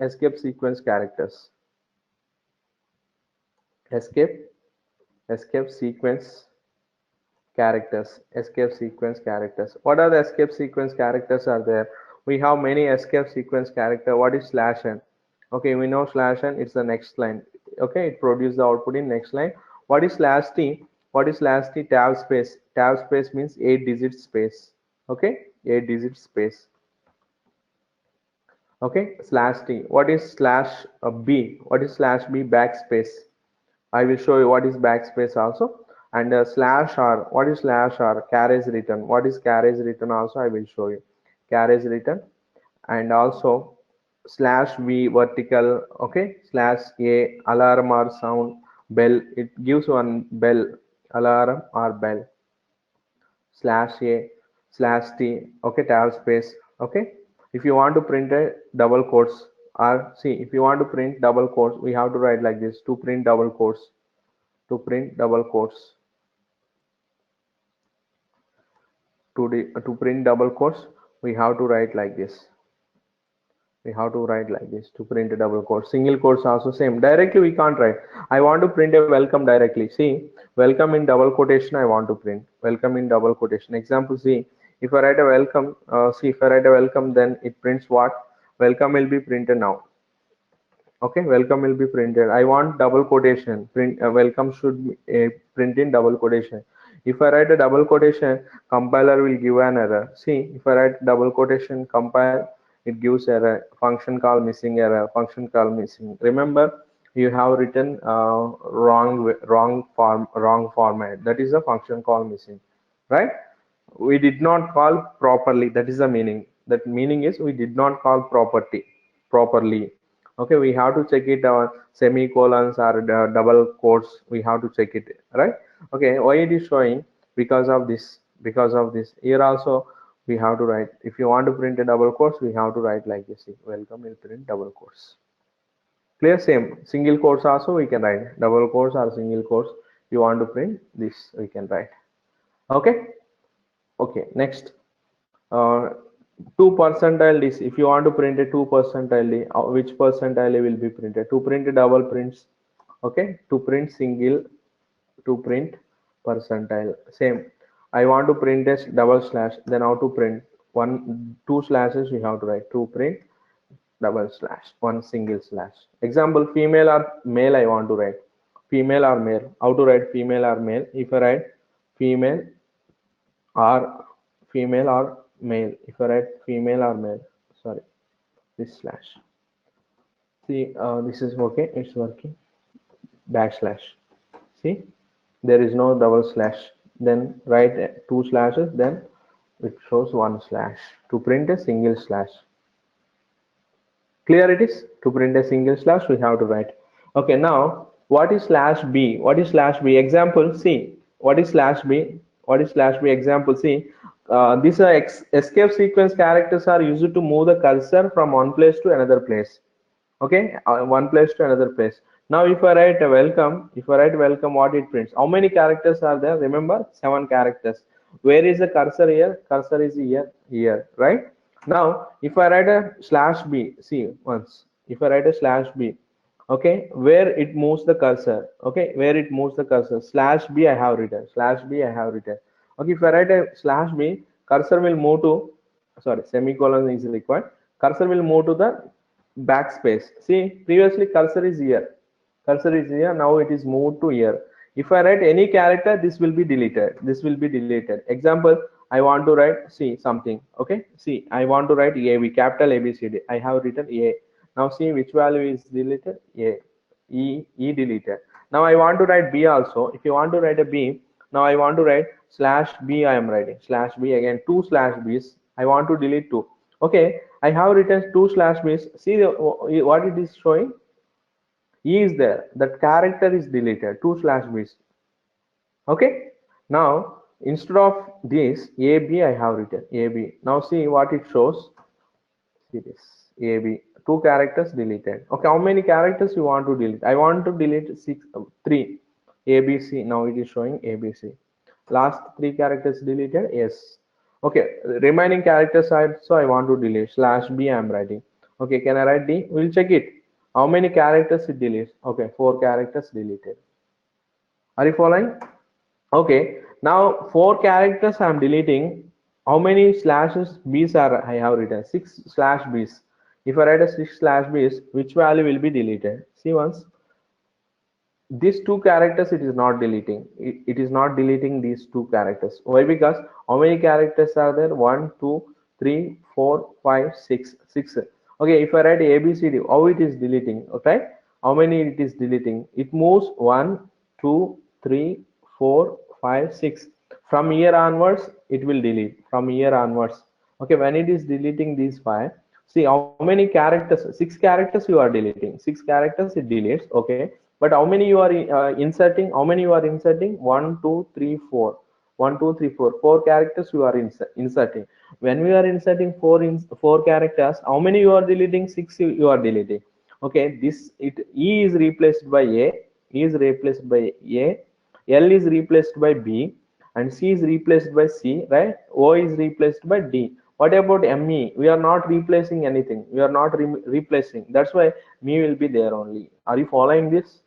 escape sequence characters. Escape, escape sequence characters. Escape sequence characters. What are the escape sequence characters are there? We have many escape sequence character. What is slash n? Okay, we know slash n, it's the next line. Okay, it produces the output in next line. What is slash t? What is slash t? Tab space. Tab space means 8-digit space. Okay, 8-digit space. Okay, slash t. What is slash b? What is slash b? Backspace. I will show you what is backspace also. And slash r. What is slash r? Carriage return. What is carriage return also I will show you. Carriage return. And also slash v vertical. Okay, slash a alarm or sound bell. It gives one bell, alarm or bell. Slash a slash t. Okay, tab space. Okay, if you want to print a double quotes, or see, if you want to print double quotes, we have to write like this: to print double quotes. To print double quotes, to print double quotes, we have to write like this. We have to write like this to print a double quote. Single quotes also same. Directly we can't write. I want to print a welcome directly. See, welcome in double quotation I want to print. Welcome in double quotation. Example, see, if I write a welcome, see, if I write a welcome, then it prints what? Welcome will be printed now. Okay, welcome will be printed. I want double quotation. Print welcome should print in double quotation. If I write a double quotation, compiler will give an error. See, if I write double quotation, compile, it gives error. Function call missing error. Function call missing. Remember, you have written wrong format. That is a function call missing, right? We did not call properly. That is the meaning. That meaning is we did not call properly. Okay, we have to check it on semicolons or double quotes. We have to check it, right? Okay, why it is showing? Because of this. Because of this. Here also we have to write. If you want to print a double quotes, we have to write like this. See, welcome will print double quotes. Clear? Same. Single quotes also we can write. Double quotes or single quotes. You want to print this, we can write. Okay. Okay. Next. uh, 2 percentile this, if you want to print a 2 percentile, which percentile will be printed? To print double prints. Okay, to print single, to print percentile, same. I want to print as double slash, then how to print? One, two slashes we have to write. To print double slash, one single slash. Example, female or male I want to write. Female or male, how to write female or male? If I write female or female or male, if I write female or male, sorry, this slash. See, this is okay, it's working. Backslash. See, there is no double slash. Then write two slashes, then it shows one slash to print a single slash. Clear it is? To print a single slash, we have to write. Okay, now what is slash b? What is slash b? Example, see, what is slash b? What is slash b? Example, see, these are escape sequence characters are used to move the cursor from one place to another place. Okay, one place to another place. Now if I write a welcome, if I write welcome, what it prints? How many characters are there? Remember, 7 characters. Where is the cursor? Here, cursor is here, right? Now if I write a slash b, see once, if I write a slash b, okay, where it moves the cursor, okay, where it moves the cursor, slash b I have written, slash b I have written. Okay, if I write a slash b, cursor will move to, sorry, semicolon is required, cursor will move to the backspace. See, previously cursor is here, cursor is here, now it is moved to here. If I write any character, this will be deleted, this will be deleted. Example, I want to write, see, something. Okay, see, I want to write ab, capital abcd, I have written a. Now see which value is deleted, a, e deleted. Now I want to write b also. If you want to write a b, now I want to write slash b, I am writing slash b, again two slash b's, I want to delete two. Okay, I have written two slash b's. See what it is showing, e is there, that character is deleted, two slash b's. Okay, now instead of this ab, I have written ab. Now see what it shows. See this, ab, two characters deleted. Okay, how many characters you want to delete? I want to delete three, abc. Now it is showing abc. Last three characters deleted, yes. Okay, remaining characters also I want to delete, slash b I am writing. Okay, can I write D? We'll check it. How many characters it deletes? Okay, 4 characters deleted. Are you following? Okay, now 4 characters I'm deleting. How many slashes b's are I have written? 6 slash b's. If I write a 6 slash b's, which value will be deleted? See once. These 2 characters it is not deleting. It is not deleting these 2 characters. Why? Because how many characters are there? 1, 2, 3, 4, 5, 6. 6. Okay, if I write A, B, C, D, how it is deleting? Okay, how many it is deleting? It moves 1, 2, 3, 4, 5, 6. From here onwards, it will delete. From here onwards. Okay, when it is deleting these 5, see how many characters? 6 characters you are deleting. 6 characters it deletes. Okay, but how many you are inserting? How many you are inserting? 1, 2, 3, 4. 1, 2, 3, 4. 4 characters you are inserting. When we are inserting 4 characters, how many you are deleting? 6 you are deleting. Okay, this it E is replaced by A, E is replaced by A, L is replaced by B, and C is replaced by C, right? O is replaced by D. What about ME? We are not replacing anything. We are not replacing. That's why me will be there only. Are you following this?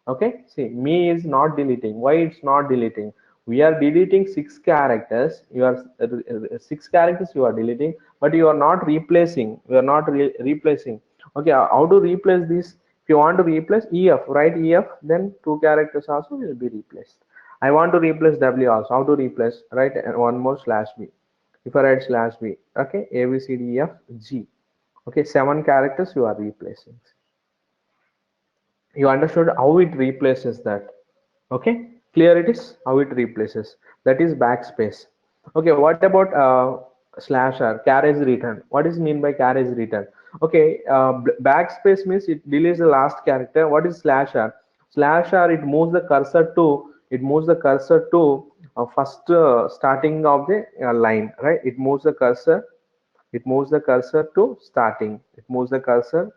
Okay, see, me is not deleting. Why it's not deleting? We are deleting 6 characters. You are 6 characters you are deleting, but you are not replacing. We are not replacing. Okay, how to replace this? If you want to replace EF, write EF, then 2 characters also will be replaced. I want to replace W also. How to replace? Write one more slash B. If I write slash B, okay, A B C D E F G. Okay, 7 characters you are replacing. You understood how it replaces that? Okay, clear it is how it replaces. That is backspace. Okay, what about slash r, carriage return? What is mean by carriage return? Okay, backspace means it deletes the last character. What is slash r? Slash r, it moves the cursor to first starting of the line, right? It moves the cursor to starting. It moves the cursor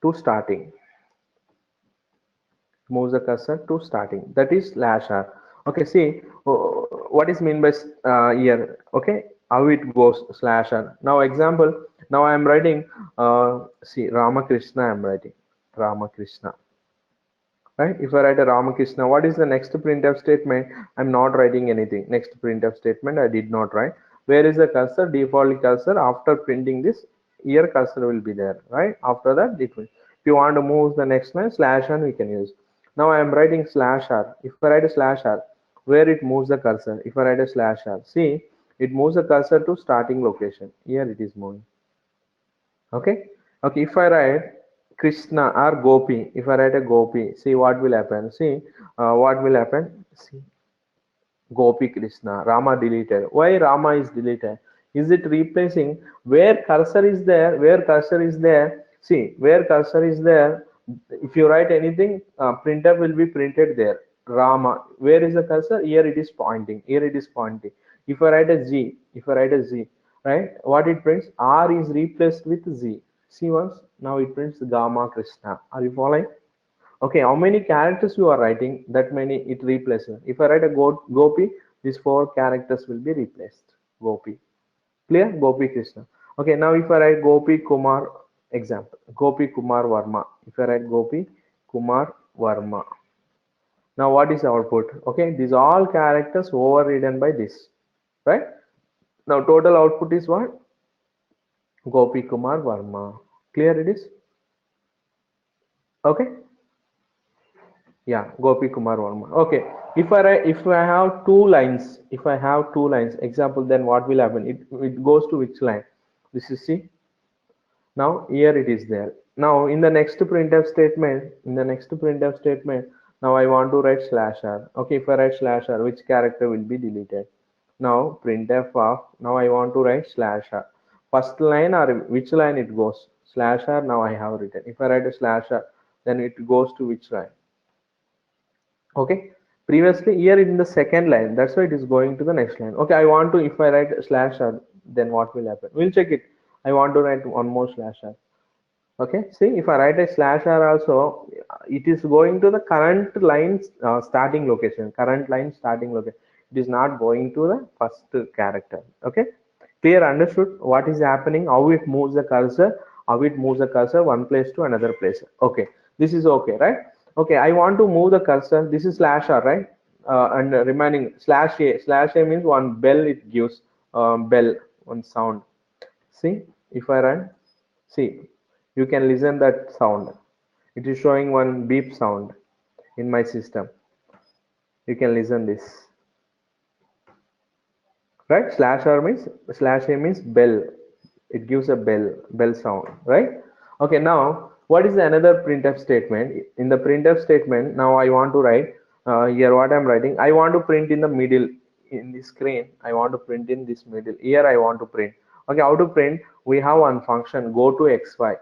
to starting. Moves the cursor to starting. That is slash r. Okay, see what is mean by here. Okay, how it goes slash r. Now example, now I am writing see Ramakrishna. I am writing Ramakrishna, right? If I write a Ramakrishna, what is the next printf statement? I'm not writing anything. Next printf statement I did not write. Where is the cursor? Default cursor. After printing this, here cursor will be there, right? After that it will. If you want to move the next line, slash n we can use. Now I am writing slash r. If I write a slash r, where it moves the cursor? If I write a slash r, see, it moves the cursor to starting location. Here it is moving. Okay, okay, if I write Krishna or Gopi, if I write a Gopi, see what will happen. See what will happen. See, Gopi Krishna, Rama deleted. Why Rama is deleted? Is it replacing? Where cursor is there, where cursor is there, see, where cursor is there, if you write anything, printer will be printed there. Rama, where is the cursor? Here it is pointing. Here it is pointing. If I write a Z, if I write a Z, right? What it prints? R is replaced with Z. See once. Now it prints Gamma Krishna. Are you following? Okay, how many characters you are writing? That many it replaces. If I write a Gopi, these 4 characters will be replaced. Gopi. Clear? Gopi Krishna. Okay, now if I write Gopi Kumar, example, Gopi Kumar Varma. If I write Gopi Kumar Varma. Now what is the output? Okay, these all characters overridden by this, right? Now total output is what? Gopi Kumar Varma. Clear it is? Okay. Yeah, Gopi Kumar Varma. Okay, if I have 2 lines, if I have 2 lines, example, then what will happen? It goes to which line? This is C. Now here it is there. Now in the next printf statement, now I want to write slash r. Okay, if I write slash r, which character will be deleted? Now printf of, now I want to write slash r. First line or which line it goes? Slash r. Now I have written. If I write a slash r, then it goes to which line? Okay, previously here in the second line, that's why it is going to the next line. Okay, I want to, if I write slash r, then what will happen? We'll check it. I want to write one more slash r. Okay, see, if I write a slash r also, it is going to the current line starting location. Current line starting location, it is not going to the first character. Okay, Clear, understood what is happening, how it moves the cursor, how it moves the cursor one place to another place. Okay, this is okay, right? Okay, I want to move the cursor. This is slash r, right? And remaining slash a. Slash a means one bell it gives, bell, one sound. See, if I run, see, you can listen that sound. It is showing one beep sound in my system. You can listen this, right? Slash a means bell. It gives a bell sound, right? Okay, now what is another printf statement? In the printf statement, now I want to write here what I'm writing. I want to print in the middle in the screen. I want to print in this middle. Here I want to print. Okay, how to print? We have one function, go to xy.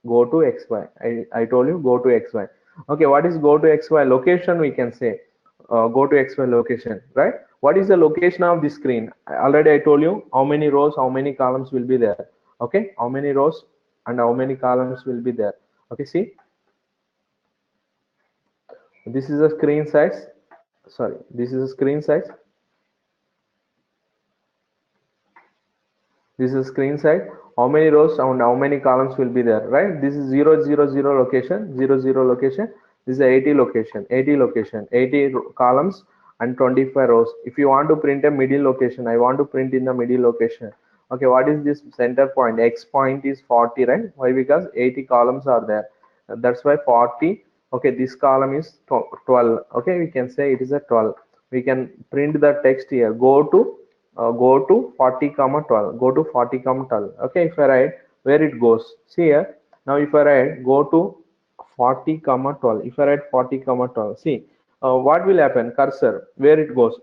Go to xy. I told you go to xy. Okay, what is go to xy? Location, we can say go to xy location, right? What is the location of the screen? Already I told you how many rows, how many columns will be there. Okay, how many rows and how many columns will be there. Okay, see, this is a screen size. Sorry, this is a screen size. This is screen size. How many rows and how many columns will be there, right? This is 000 location, 00 location. This is 80 location, 80 location, 80 columns and 25 rows. If you want to print a middle location, I want to print in the middle location. Okay, what is this center point? X point is 40, right? Why? Because 80 columns are there. That's why 40. Okay, this column is 12. Okay, we can say it is a 12. We can print the text here. Go to 40 comma 12, go to 40 comma 12. Okay, if I write where it goes, see here, now if I write go to 40 comma 12, if I write 40 comma 12, see what will happen, cursor where it goes.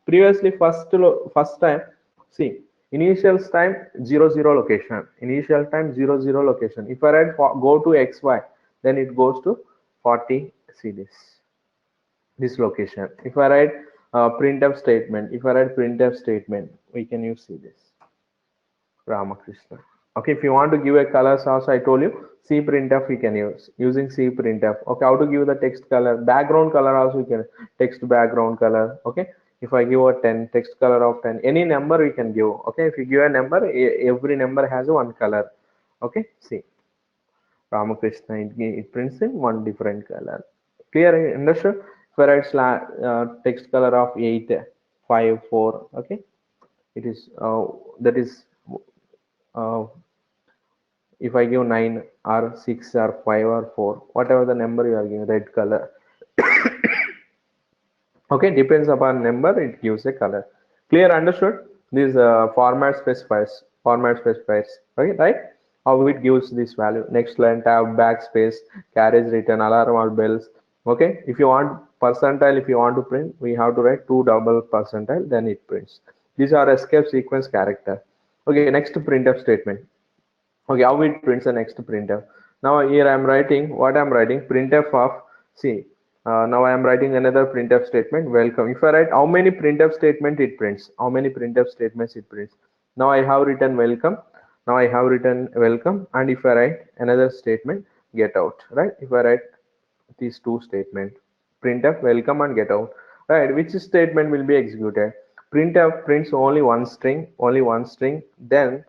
Previously first time, see, initial time 00 location, initial time 00 location. If I write go to xy, then it goes to 40. See this location. If I write printf statement, if I write printf statement, we can use see this Ramakrishna. Okay, if you want to give a color source, I told you C printf we can use using C printf. Okay, how to give the text color, background color also we can text background color. Okay, if I give a 10 text color of 10, any number we can give. Okay, if you give a number, every number has one color. Okay, see Ramakrishna, it prints in one different color. Clear, understood? If I write text color of 8, 5, 4, okay, it is that is uh, if I give 9 or 6 or 5 or 4, whatever the number you are giving, red color. Okay, depends upon number, it gives a color. Clear, understood? This format specifiers, okay, right? How it gives this value. Next line, tab, backspace, carriage return, alarm or bells. Okay, if you want percentile, if you want to print, we have to write 2 double percentile, then it prints. These are escape sequence character. Okay, next printf statement. Okay, how it prints the next printf. Now here I am writing what I am writing, printf of, see, now I am writing another printf statement, welcome. If I write how many printf statement it prints, how many printf statements it prints. Now I have written welcome, now I have written welcome, and if I write another statement, get out, right? If I write these two statements, printf welcome and get out, right? Which statement will be executed? Printf prints only one string. Then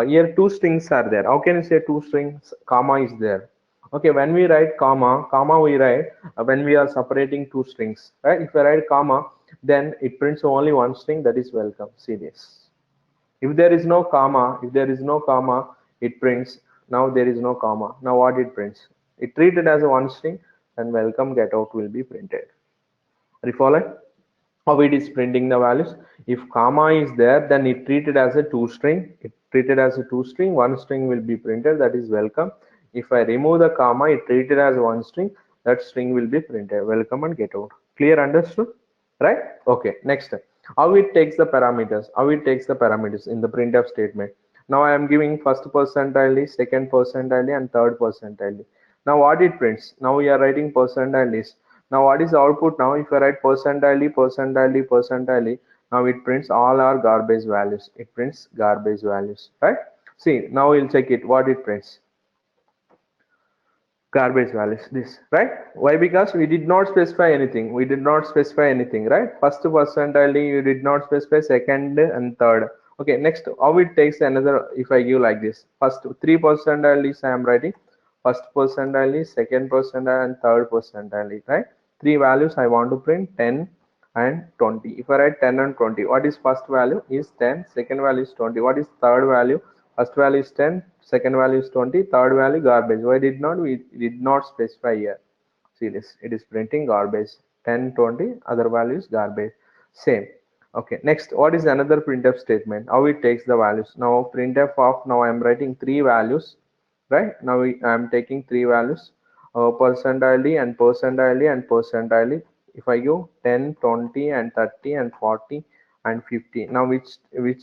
here two strings are there. How can you say two strings? Comma is there. Okay, when we write comma we write when we are separating two strings, right? If I write comma, then it prints only one string, that is welcome. See this. If there is no comma, it prints. Now there is no comma. Now what it prints? It treated as a one string, and welcome get out will be printed. Are you following? How it is printing the values? If comma is there, then it treated as a two string. It treated as a two string. One string will be printed, that is welcome. If I remove the comma, it treated as one string. That string will be printed. Welcome and get out. Clear, understood? Right? Okay. Next, how it takes the parameters. How it takes the parameters in the printf statement. Now I am giving first percentile, second percentile, and third percentile. Now what it prints? Now we are writing percentile list. Now what is the output? Now if I write percentile, now it prints all our garbage values. It prints garbage values, right? See, now we'll check it, what it prints. Garbage values, this, right? Why? Because we did not specify anything. Right? First percentile you did not specify, second and third. Okay, next, how it takes another, if I give like this, first 3 percentile is I am writing, first percentile is, second percentile, and third percentile is, right? Three values I want to print, 10 and 20. If I write 10 and 20, what is first value is 10, second value is 20. What is third value? First value is 10, second value is 20, third value garbage. Why did not we did not specify here? See this, it is printing garbage. 10, 20, other value is garbage. Same. Okay, next, what is another printf statement? How it takes the values? Now printf of, now I am writing three values, right? Now I am taking three values, percentile and percentile and percentile. If I give 10, 20, and 30, and 40, and 50, now which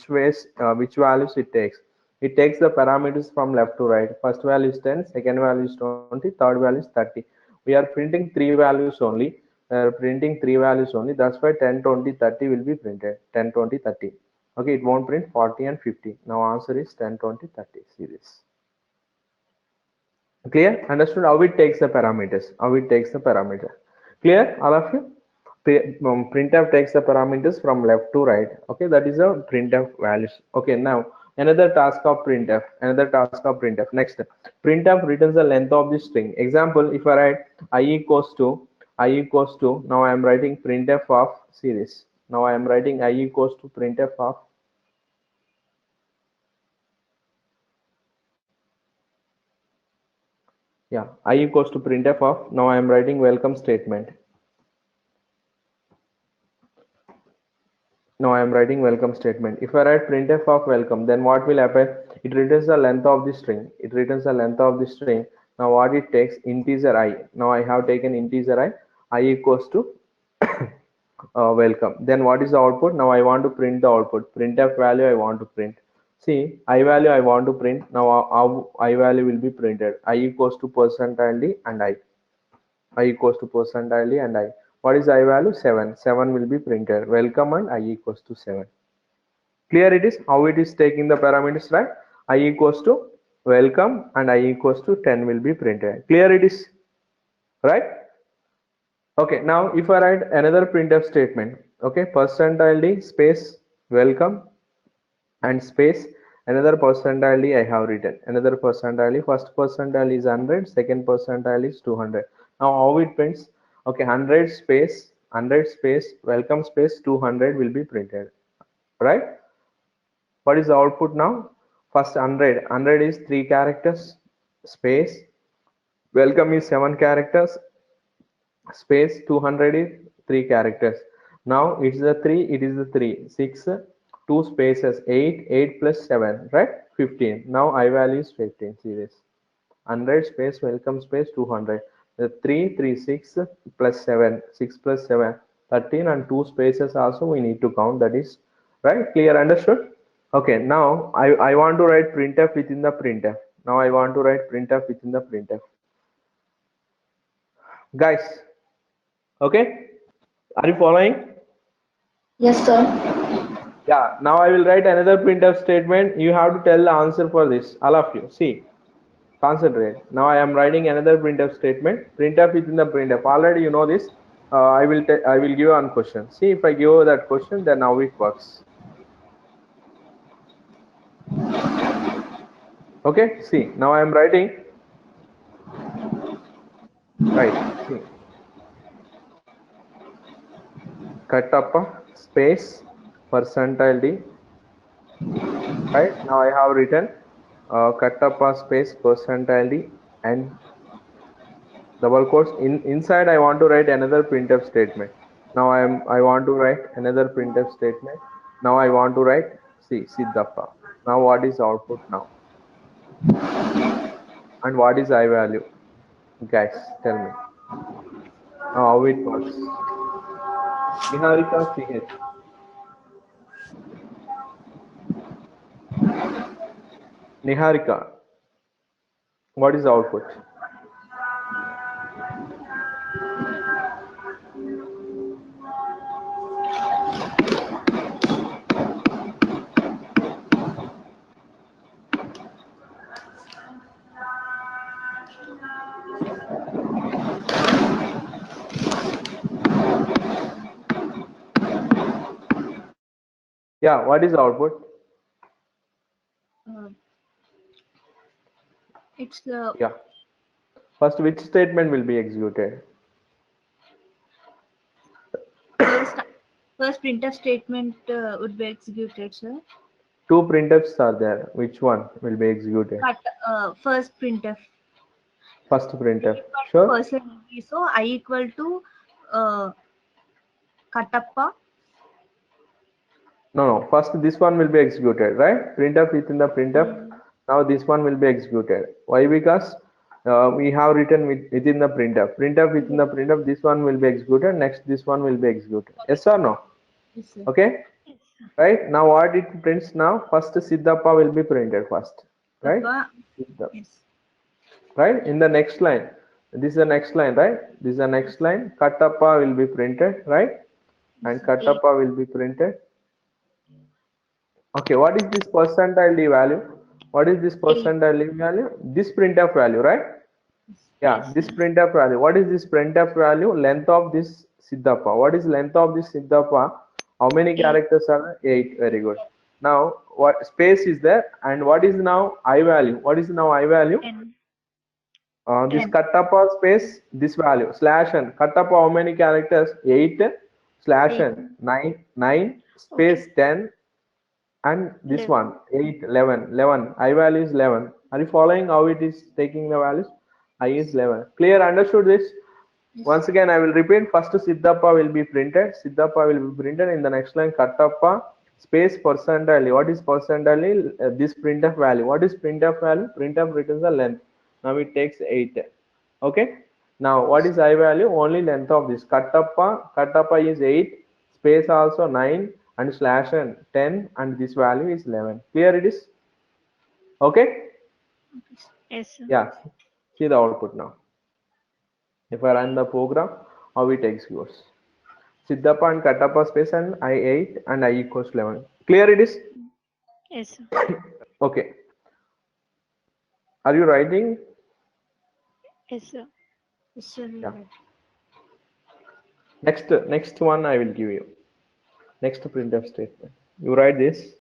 ways, which values it takes? It takes the parameters from left to right. First value is 10, second value is 20, third value is 30. We are printing three values only. Printing three values only. That's why 10, 20, 30 will be printed. 10, 20, 30. Okay, it won't print 40 and 50. Now answer is 10, 20, 30. See this. Clear? Understood how it takes the parameters? How it takes the parameter? Clear, all of you? Printf takes the parameters from left to right. Okay, that is a printf values. Okay, now another task of printf. Another task of printf. Next, printf returns the length of the string. Example: if I write I equals to. Now I am writing printf of series. Now I am writing I equals to printf of. Yeah, I equals to printf of. Now I am writing welcome statement. Now I am writing welcome statement. If I write printf of welcome, then what will happen? It returns the length of the string. It returns the length of the string. Now what it takes? Integer I. Now I have taken integer I equals to welcome. Then what is the output? Now I want to print the output. Printf value I want to print. See, I value I want to print. Now how I value will be printed. I equals to percentile d and I equals to percentile and I. What is I value? 7. 7 will be printed. Welcome and I equals to 7. Clear it is how it is taking the parameters, right? I equals to welcome and I equals to 10 will be printed. Clear it is, right? Okay, now if I write another printf statement, okay, percentile d space welcome and space another percentile I have written, another percentile. First percentile is 100, second percentile is 200. Now how it prints? Okay, 100 space welcome space 200 will be printed, right? What is the output now? First 100 is 3 characters space welcome is 7 characters space 200 is 3 characters. Now it's the 3, it is the 3, 6, 2 spaces, 8, 8 plus 7, right? 15. Now I value is 15. See this, 100 space welcome space 200. The 3, 3, 6 plus 7, 6 plus 7, 13, and 2 spaces also we need to count. That is right. Clear? Understood? Okay, now I want to write printf within the printf. Now I want to write printf within the printf. Guys, okay? Are you following? Yes, sir. Yeah, now I will write another printf statement. You have to tell the answer for this. All of you, see, concentrate. Now I am writing another printf statement. Printf within the printf. Already you know this. I will give you one question. See, if I give you that question, then how it works. Okay, see, now I am writing. Right, see, Kattappa space percentile d. Right, now I have written Kattappa space percentile d and double quotes. Inside I want to write another printf statement. Now I want to write another printf statement. Now I want to write, see, Siddhappa. Now what is output now? And what is I value? Guys, tell me. Now how it works? Niharika CH. Niharika, what is the output? Yeah, what is the output? It's Yeah. First, which statement will be executed? first first printf statement would be executed, sir. Two printfs are there. Which one will be executed? Cut first printf. First I printf. equal to Sure? person E, so I equal to uh, Katappa. No, no. First, this one will be executed, right? Printf within the printf. Now this one will be executed. Why? Because we have written within the printf. Printf within the printf. This one will be executed. Next, this one will be executed. Yes or no? Yes, sir. Okay. Right. Now what it prints now? First, Siddhappa will be printed first. Right. Katappa. Siddhappa. Yes. Right. In the next line. This is the next line, right? This is the next line. Kattappa will be printed, right? And Kattappa will be printed. Okay, what is this percentile D value? What is this percentile D value? This printf value, right? Yeah, this printf value. What is this printf value? Length of this Siddhappa. What is length of this Siddhappa? How many characters are there? 8. Very good. Now, what space is there? And what is now I value? What is now I value? N. This Kattappa space, this value, slash n. Kattappa, how many characters? 8, slash n, 9, space 10, and this 11. one 8 11 I value is 11. Are you following how it is taking the values? I is 11. Clear? Understood this? Yes. Once again I will repeat. First Siddhappa will be printed. Siddhappa will be printed. In the next line Kattappa space percentile. What is percentile? This printf value. What is printf value? Printf returns the length. Now it takes 8. Okay. Now what is I value? Only length of this. Kattappa is 8, space also 9, and slash n 10, and this value is 11. Clear it is? Okay. Yes, sir. Yeah. See the output now. If I run the program, how it executes. Siddhappa and Kattappa space and I 8 and I equals 11. Clear it is? Yes, sir. Okay. Are you writing? Yes, sir. Yes, sir. Yeah. Next one I will give you. Next printf statement. You write this.